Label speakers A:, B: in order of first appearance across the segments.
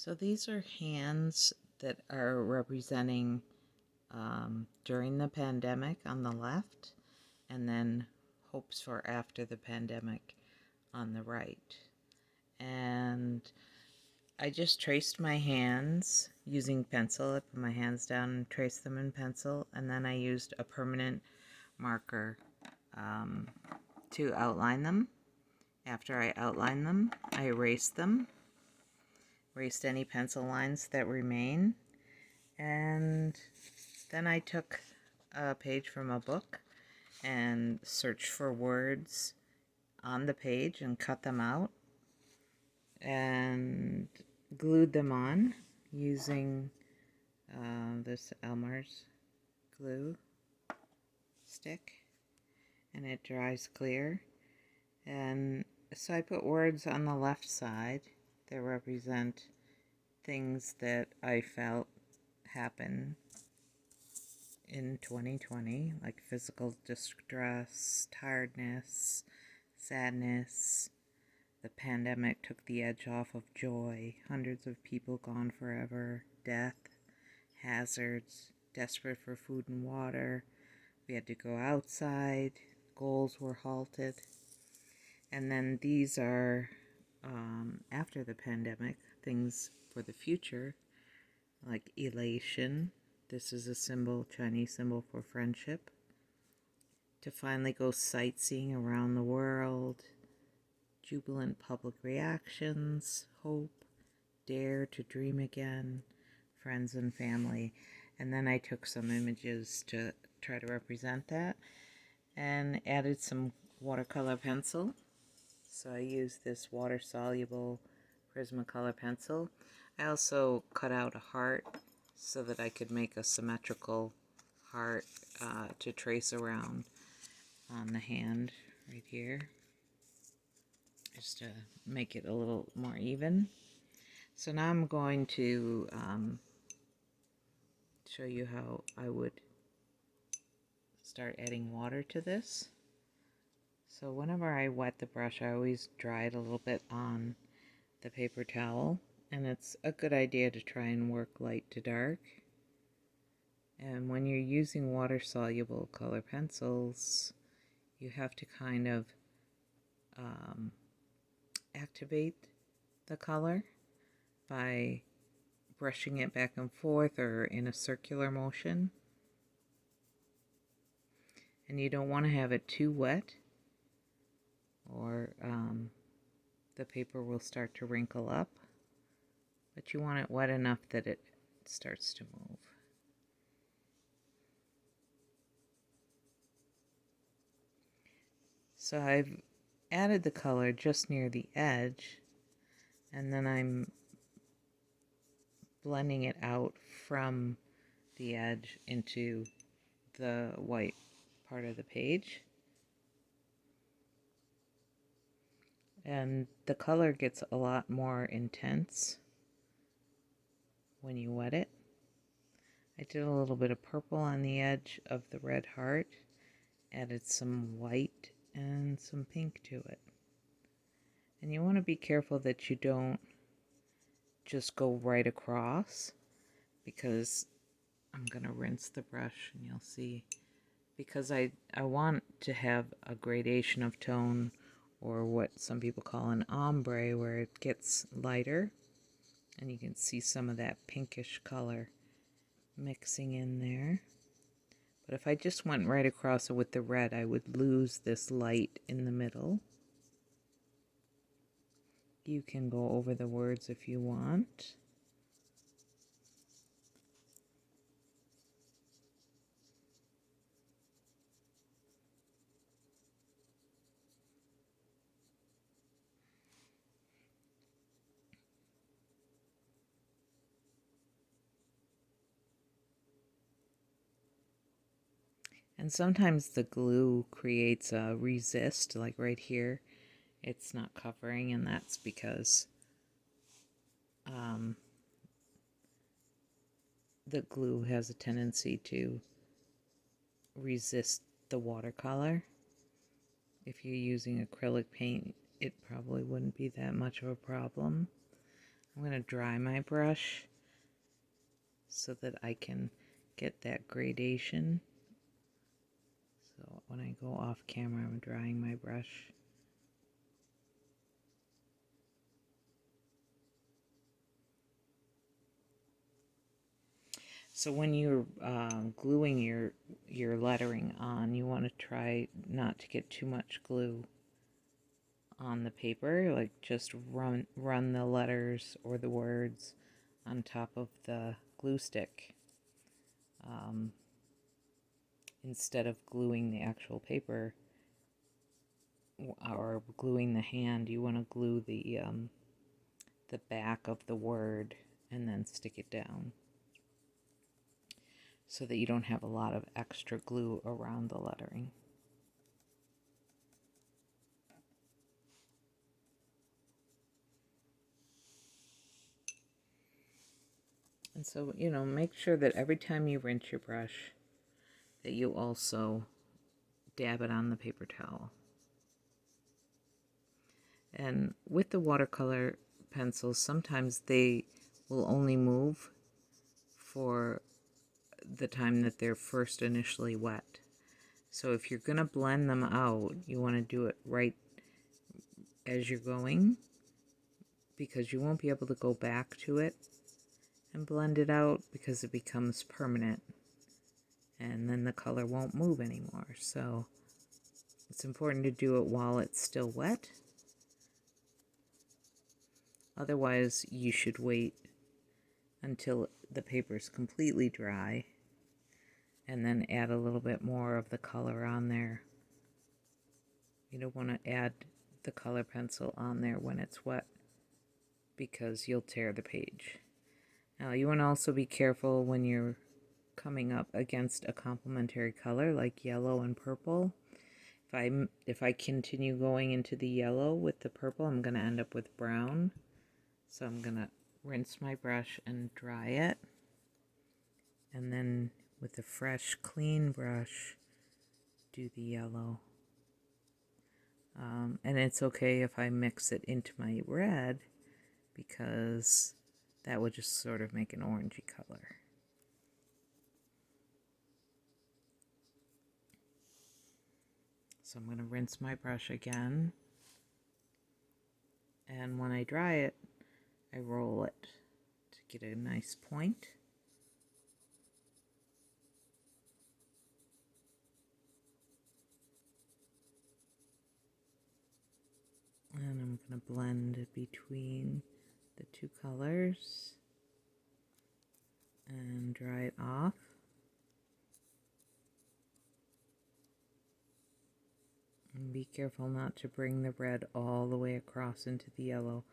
A: So these are hands that are representing during the pandemic on the left, and then hopes for after the pandemic on the right. And I just traced my hands using pencil. I put my hands down and traced them in pencil, and then I used a permanent marker um, to outline them. After I outlined them, I erased them, erased any pencil lines that remain, and then I took a page from a book and searched for words on the page and cut them out and glued them on using this Elmer's glue stick, and it dries clear. And so I put words on the left side that represent things that I felt happen in 2020, like physical distress, tiredness, sadness. The pandemic took the edge off of joy, hundreds of people gone forever, death, hazards, desperate for food and water. We had to go outside, goals were halted. And then these are, after the pandemic, things for the future, like elation. This is a symbol, Chinese symbol for friendship. To finally go sightseeing around the world. Jubilant public reactions, hope, dare to dream again, friends and family. And then I took some images to try to represent that and added some watercolor pencil. So I used this water-soluble Prismacolor pencil. I also cut out a heart so that I could make a symmetrical heart to trace around on the hand right here, just to make it a little more even. So now I'm going to show you how I would start adding water to this. So whenever I wet the brush, I always dry it a little bit on the paper towel, and it's a good idea to try and work light to dark. And when you're using water-soluble color pencils, you have to kind of activate the color by brushing it back and forth or in a circular motion. And you don't want to have it too wet, or the paper will start to wrinkle up, but you want it wet enough that it starts to move. So I've added the color just near the edge, and then I'm blending it out from the edge into the white part of the page. And the color gets a lot more intense when you wet it. I did a little bit of purple on the edge of the red heart, added some white and some pink to it. And you want to be careful that you don't just go right across, because I'm going to rinse the brush and you'll see, because I want to have a gradation of tone, or what some people call an ombre, where it gets lighter and you can see some of that pinkish color mixing in there. But if I just went right across it with the red, I would lose this light in the middle. You can go over the words if you want. And sometimes the glue creates a resist, like right here. It's not covering, and that's because the glue has a tendency to resist the watercolor. If you're using acrylic paint, it probably wouldn't be that much of a problem. I'm going to dry my brush so that I can get that gradation. So when I go off camera, I'm drying my brush. So when you're gluing your lettering on, you want to try not to get too much glue on the paper. Like just run the letters or the words on top of the glue stick instead of gluing the actual paper or gluing the hand. You want to glue the back of the word and then stick it down, so that you don't have a lot of extra glue around the lettering. And so, make sure that every time you rinse your brush, that you also dab it on the paper towel. And with the watercolor pencils, sometimes they will only move for the time that they're first initially wet. So if you're going to blend them out, you want to do it right as you're going, because you won't be able to go back to it and blend it out because it becomes permanent and then the color won't move anymore. So it's important to do it while it's still wet. Otherwise, you should wait until the paper is completely dry and then add a little bit more of the color on there. You don't want to add the color pencil on there when it's wet, because you'll tear the page. Now, you want to also be careful when you're coming up against a complementary color like yellow and purple. If I continue going into the yellow with the purple, I'm going to end up with brown. So I'm going to rinse my brush and dry it. And then with a fresh, clean brush, do the yellow. And it's okay if I mix it into my red, because that would just sort of make an orangey color. So I'm going to rinse my brush again. And when I dry it, I roll it to get a nice point. And I'm going to blend between the two colors and dry it off. And be careful not to bring the red all the way across into the yellow,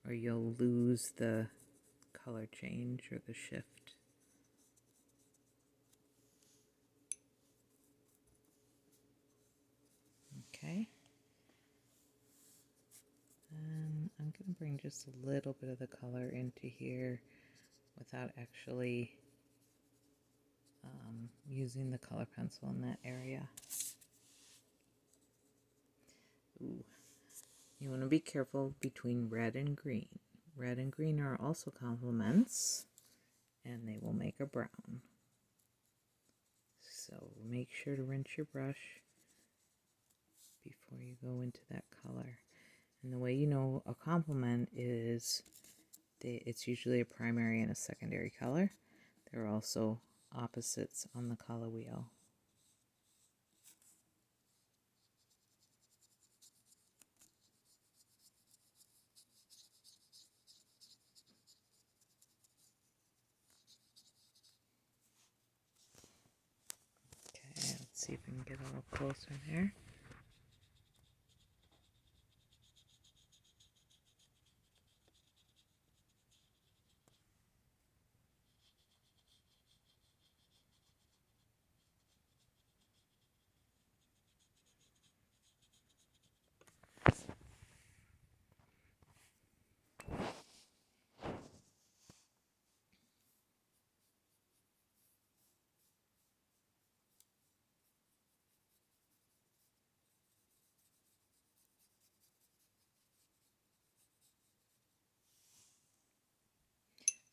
A: or you'll lose the color change or the shift. Okay. And I'm going to bring just a little bit of the color into here without actually using the color pencil in that area. Ooh. You want to be careful between red and green. Red and green are also complements, and they will make a brown. So make sure to rinse your brush before you go into that color. And the way you know a complement is it's usually a primary and a secondary color. There are also opposites on the color wheel. Okay, let's see if we can get a little closer there.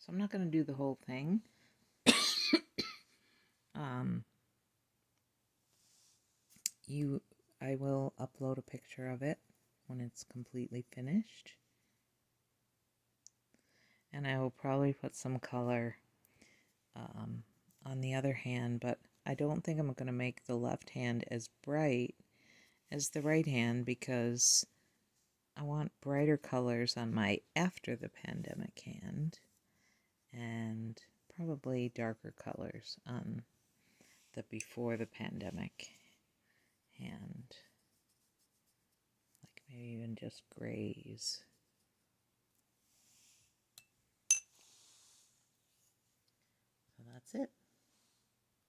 A: So I'm not going to do the whole thing. um, I will upload a picture of it when it's completely finished. And I will probably put some color on the other hand, but I don't think I'm going to make the left hand as bright as the right hand because I want brighter colors on my after the pandemic hand and probably darker colors on the before the pandemic hand, like maybe even just grays. So that's it.